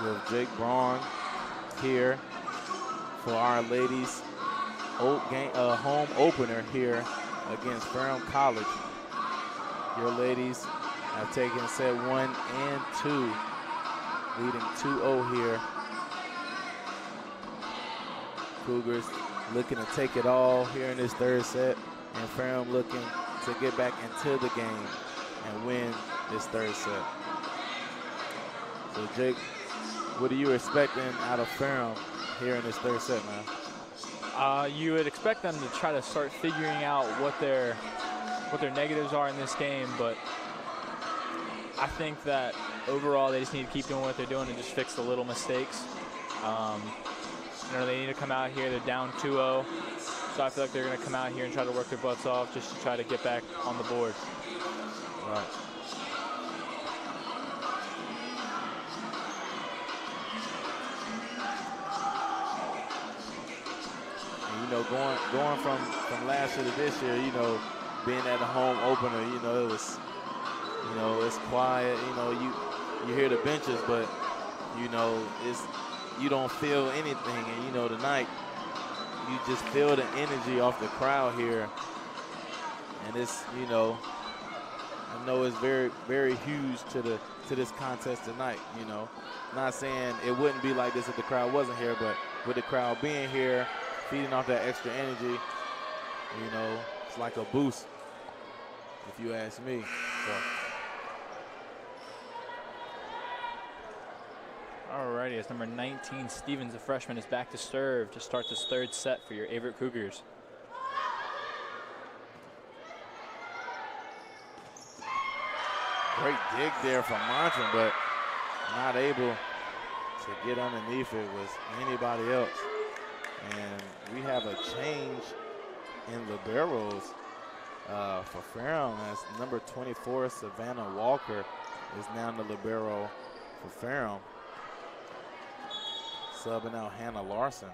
with Jake Braun here for our ladies' home opener here against Ferrum College. Your ladies have taken set 1 and 2, leading 2-0 here. Cougars looking to take it all here in this third set, and Ferrum looking to get back into the game and win this third set. So Jake, what are you expecting out of Ferrum here in this third set, man? You would expect them to try to start figuring out what their negatives are in this game, but I think that overall they just need to keep doing what they're doing and just fix the little mistakes. They need to come out here, they're down 2-0, so I feel like they're going to come out here and try to work their butts off just to try to get back on the board. Right. And, going from last year to this year, being at the home opener, it was, it's quiet. You hear the benches, but you don't feel anything. And tonight, you just feel the energy off the crowd here, and it's I know it's very, very huge to this contest tonight. Not saying it wouldn't be like this if the crowd wasn't here, but with the crowd being here, feeding off that extra energy, it's like a boost, if you ask me. So. Alrighty, as number 19, Stevens, a freshman, is back to serve to start this third set for your Averett Cougars. Great dig there from Montryn, but not able to get underneath it was anybody else. And we have a change in liberos for Ferrum, as number 24, Savannah Walker, is now the libero for Ferrum. Subbing out Hannah Larson.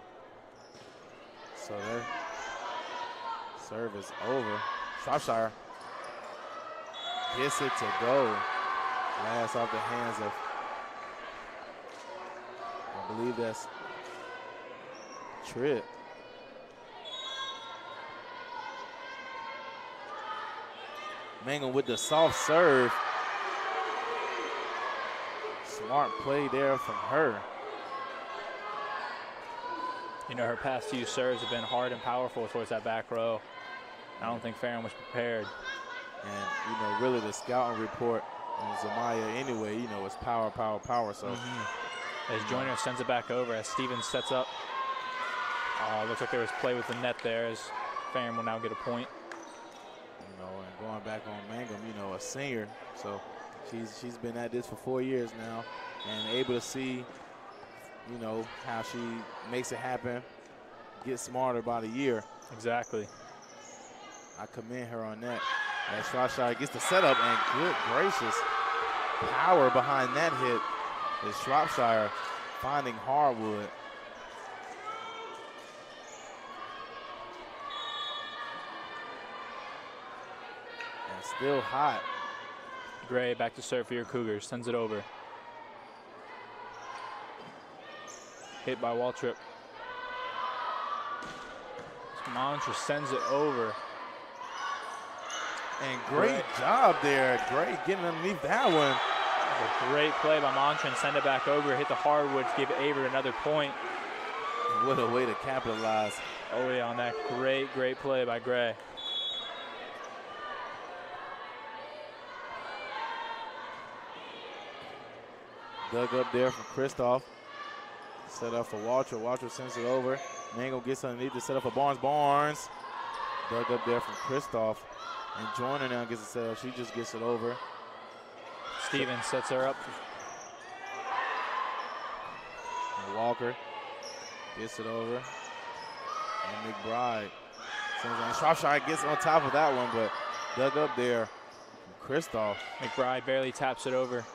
So their serve is over. Shropshire gets it to go. Last off the hands of, I believe that's Tripp. Mangum with the soft serve. Smart play there from her. Her past few serves have been hard and powerful towards that back row. I don't think Ferrum was prepared. And, really the scouting report on Zamaya anyway, it's power, power, power. So as Joyner sends it back over, as Stevens sets up. Looks like there was play with the net there, as Ferrum will now get a point. And going back on Mangum, a senior. So she's been at this for 4 years now, and able to see how she makes it happen, get smarter by the year. Exactly. I commend her on that. As Shropshire gets the setup, and good gracious, power behind that hit is Shropshire finding Harwood. And still hot. Gray back to serve for your Cougars, sends it over. Hit by Waltrip. Montreux sends it over. And great job there. Great getting underneath that one. A great play by Montreux, and send it back over. Hit the hardwood to give Averett another point. What a way to capitalize. Oh yeah, on that great, great play by Gray. Dug up there from Kristoff. Set up for Waltrip. Waltrip sends it over. Mangum gets underneath to set up for Barnes. Barnes dug up there from Kristoff. And Joyner now gets it set up. She just gets it over. Stevens sets her up. And Walker gets it over. And McBride sends it. And Shropshire gets on top of that one, but dug up there from Kristoff. McBride barely taps it over.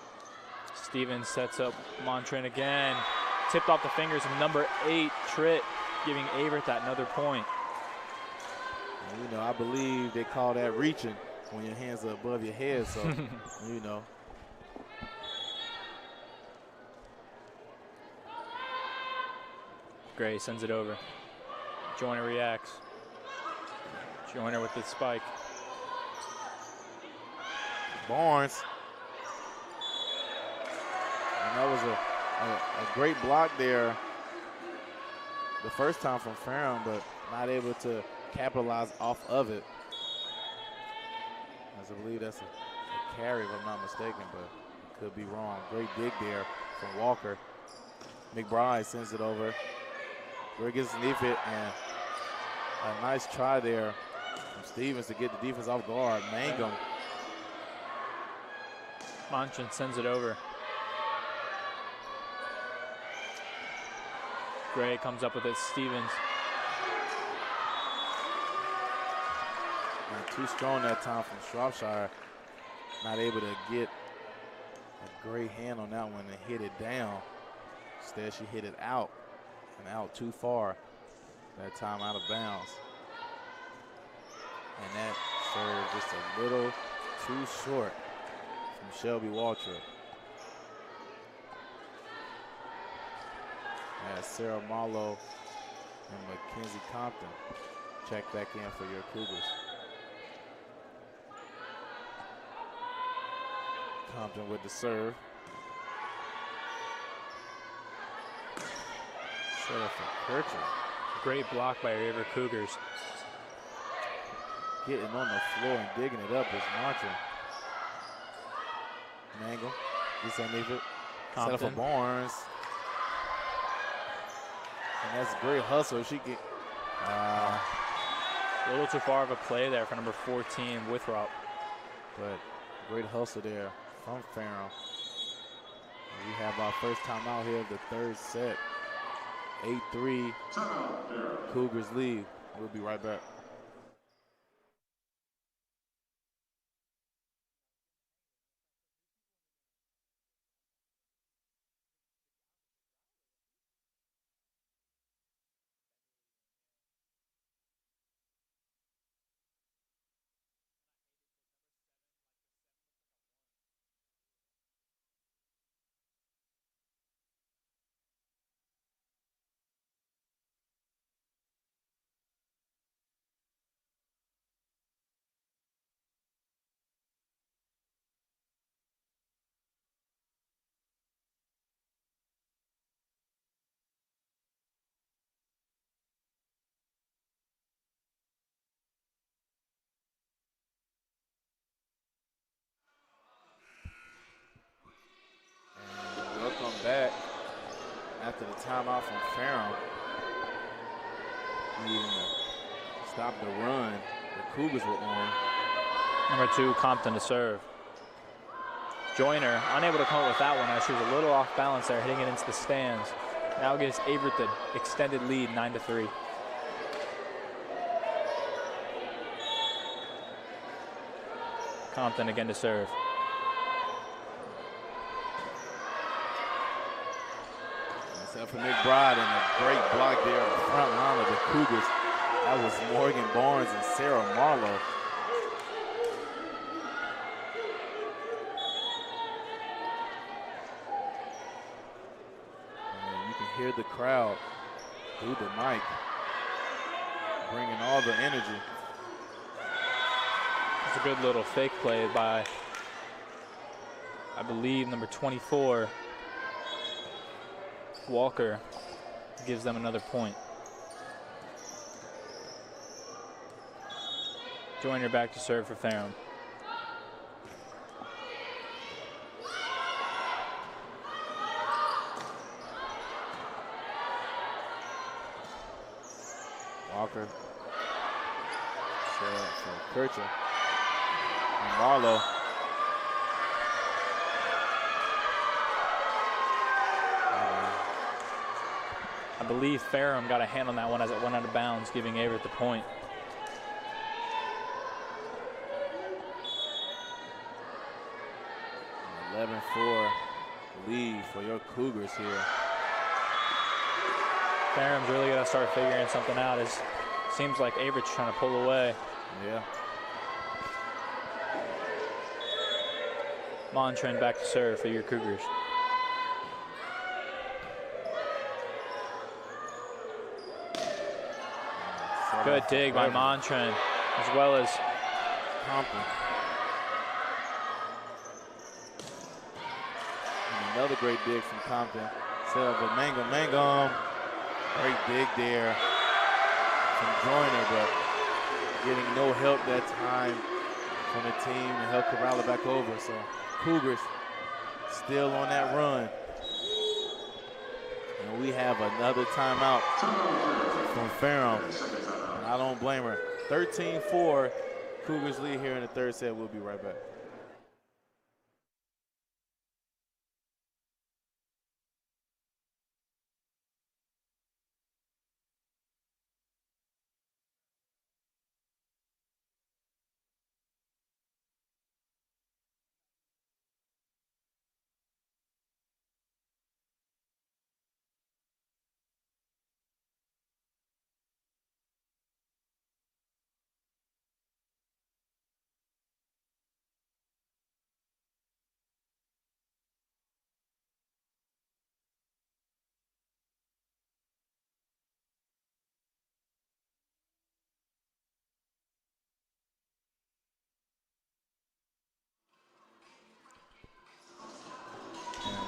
Stevens sets up Montreux again. Tipped off the fingers of number 8, Tritt, giving Averett that another point. And, I believe they call that reaching. when your hands are above your head, so, you know. Gray sends it over. Joyner reacts. Joyner with the spike. Barnes. And that was a great block there the first time from Ferrum, but not able to capitalize off of it. As I believe that's a carry, if I'm not mistaken, but could be wrong. Great dig there from Walker. McBride sends it over. Gray gets underneath it, and a nice try there from Stevens to get the defense off guard. Mangum. Manchin sends it over. Gray comes up with it. Stevens. And too strong that time from Shropshire. Not able to get a great hand on that one and hit it down. Instead, she hit it out and out too far. That time out of bounds. And that served just a little too short from Shelby Waltrip. As Sarah Marlowe and Mackenzie Compton check back in for your Cougars. Compton with the serve. Set up for Kircher. Great block by your Cougars. Getting on the floor and digging it up is Manchin. Mangum gets underneath it. Set up for Barnes. And that's a great hustle. She get a little too far of a play there for number 14, Withrop. But great hustle there from Ferrum. We have our first time out here of the third set. 8-3, Cougars lead. We'll be right back. Back after the timeout from Ferrum. Needing to stop the run the Cougars were on. Number 2, Compton to serve. Joyner unable to come up with that one as she was a little off balance there, hitting it into the stands. Now gives Averett the extended lead, 9-3. Compton again to serve. For McBride, and a great block there in the front line of the Cougars. That was Morgan Barnes and Sarah Marlowe. And you can hear the crowd through the mic, bringing all the energy. It's a good little fake play by, I believe, number 24. Walker gives them another point. Joyner back to serve for Ferrum. Walker. Set up for Kircher. And Marlowe. I believe Ferrum got a hand on that one as it went out of bounds, giving Averett the point. An 11-4 lead for your Cougars here. Ferrum's really got to start figuring something out. It seems like Averett's trying to pull away. Yeah. Montran back to serve for your Cougars. Good dig by Montran, as well as Compton. And another great dig from Compton. Set up with Mangum. Great dig there from Joyner, but getting no help that time from the team to help corral it back over. So Cougars still on that run. And we have another timeout from Ferrum. And I don't blame her. 13-4, Cougars lead here in the third set. We'll be right back.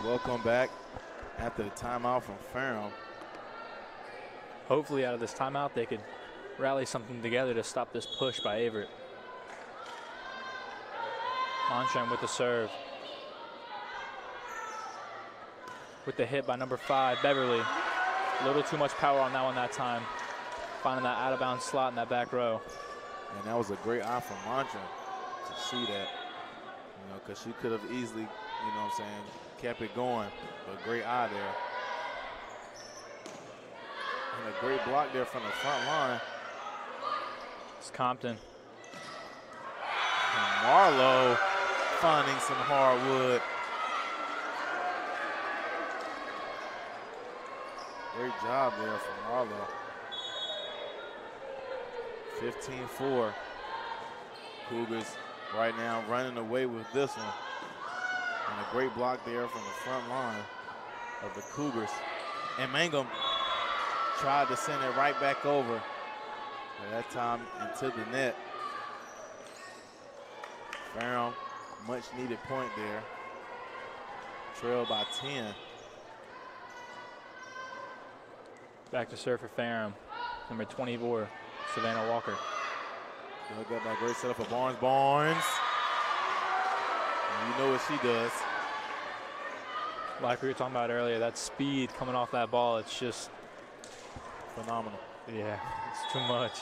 Welcome back after the timeout from Ferrum. Hopefully out of this timeout they could rally something together to stop this push by Averett. Montran with the serve. With the hit by number 5, Beverly. A little too much power on that one that time. Finding that out of bounds slot in that back row. And that was a great eye from Montran to see that, because she could have easily, kept it going, but great eye there. And a great block there from the front line. It's Compton. And Marlowe finding some hardwood. Great job there from Marlowe. 15-4. Cougars right now running away with this one. And a great block there from the front line of the Cougars. And Mangum tried to send it right back over. At that time into the net. Ferrum, much needed point there. Trail by 10. Back to serve for Ferrum. Number 24, Savannah Walker. Dug up by great setup for Barnes. And you know what she does. Like we were talking about earlier, that speed coming off that ball, it's just phenomenal. Yeah, it's too much.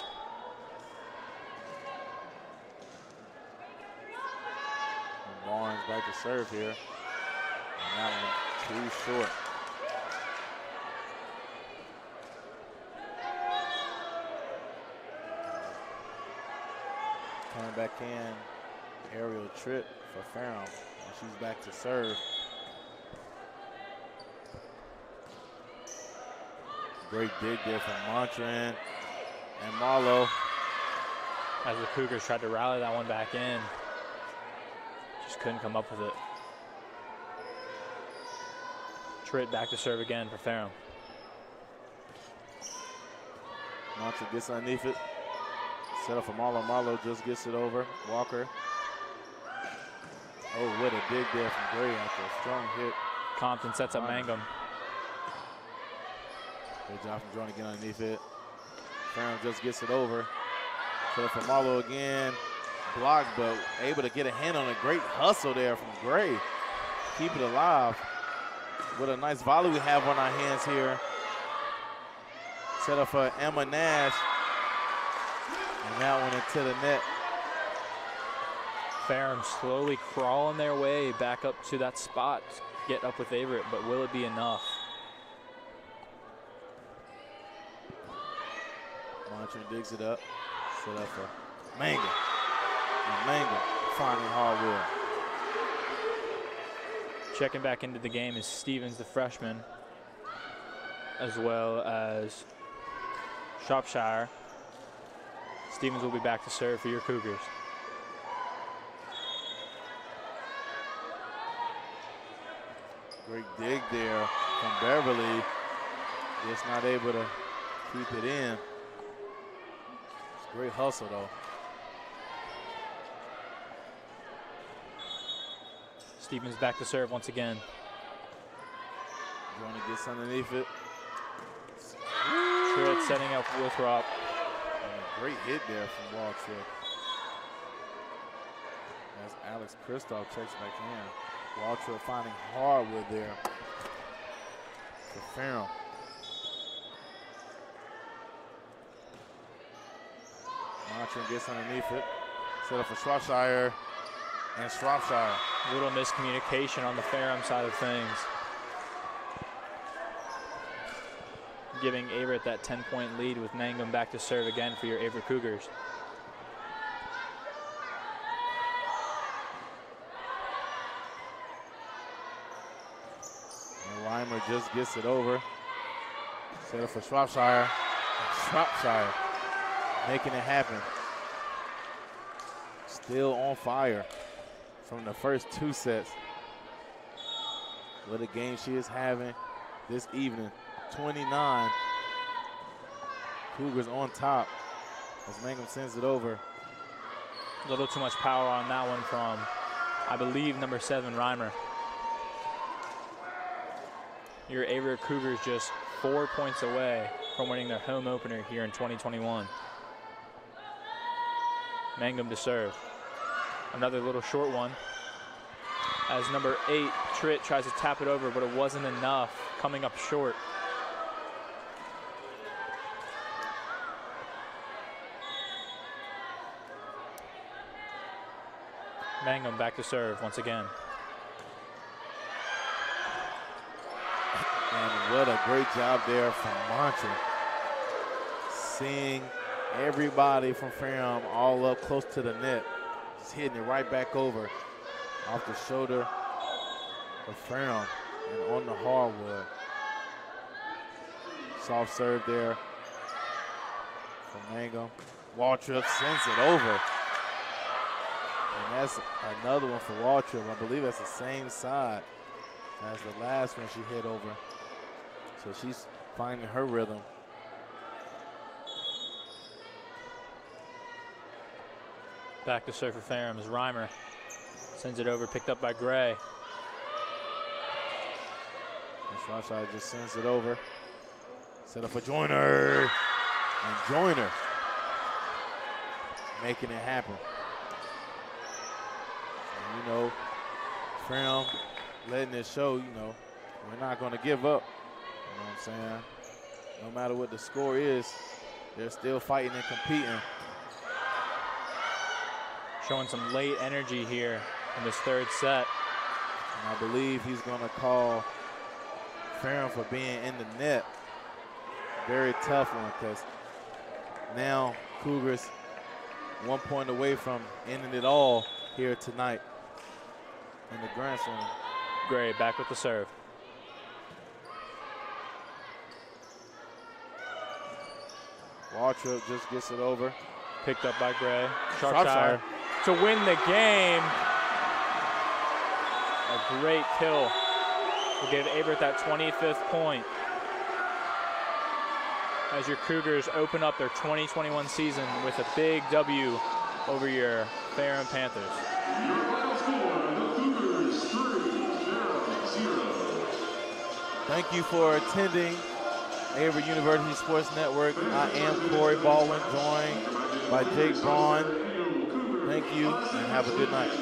And Barnes back to serve here. And that one too short. Coming back in, aerial trip for Ferrum, and she's back to serve. Great dig there from Montran and Marlowe. As the Cougars tried to rally that one back in, just couldn't come up with it. Tritt back to serve again for Ferrum. Montran gets underneath it. Set up for Marlowe. Marlowe just gets it over. Walker. Oh, what a dig there from Gray after a strong hit. Compton sets up Mangum. Good job from Jordan to get underneath it. Ferrum just gets it over. Set up for Marlowe again. Blocked, but able to get a hand on a great hustle there from Gray. Keep it alive. What a nice volley we have on our hands here. Set up for Emma Nash. And that one into the net. Ferrum slowly crawling their way back up to that spot to get up with Averett, but will it be enough? Montran digs it up. Set up for Mangum. And Mangum finding hardwood. Checking back into the game is Stevens, the freshman, as well as Shropshire. Stevens will be back to serve for your Cougars. Great dig there from Beverly. Just not able to keep it in. It's a great hustle, though. Stevens back to serve once again. Johnny gets underneath it. Tritt setting up Withrop. Great hit there from Wall Tritt. As Alex Kristoff checks back in. Wall Tritt finding hardwood there for Ferrum. Montrose gets underneath it. Set up for Shropshire. And Shropshire. A little miscommunication on the Ferrum side of things. Giving Averett that 10-point lead with Mangum back to serve again for your Averett Cougars. And Reimer just gets it over. Set up for Shropshire. Shropshire making it happen. Still on fire from the first 2 sets. What a game she is having this evening. 29. Cougars on top as Mangum sends it over. A little too much power on that one from, I believe, number 7, Reimer. Your Averett Cougars just 4 points away from winning their home opener here in 2021. Mangum to serve. Another little short one. As number 8, Tritt, tries to tap it over, but it wasn't enough, coming up short. Mangum back to serve once again. And what a great job there from Montre. Seeing everybody from Ferrum all up close to the net. Just hitting it right back over off the shoulder of Ferrum and on the hardwood. Soft serve there from Mangum. Waltrip sends it over. And that's another one for Waltrip. I believe that's the same side as the last one she hit over. So she's finding her rhythm. Back to serve for Ferrum is Reimer. Sends it over, picked up by Gray. And Shropshire just sends it over. Set up for Joyner. And Joyner making it happen. And, you know, Ferrum letting it show, you know, we're not going to give up. You know what I'm saying? No matter what the score is, they're still fighting and competing. Showing some late energy here in this third set. And I believe he's going to call Ferrum for being in the net. Very tough one, because now Cougars 1 point away from ending it all here tonight in the Grand Slam. Gray back with the serve. Waltrip just gets it over. Picked up by Gray. Shropshire to win the game. A great kill. Will give Averett that 25th point as your Cougars open up their 2021 season with a big W over your Ferrum Panthers. Your final score, the Cougars 3, Ferrum 0. Thank you for attending Averett University Sports Network. I am Corey Baldwin, joined by Jake Braun. Thank you, and have a good night.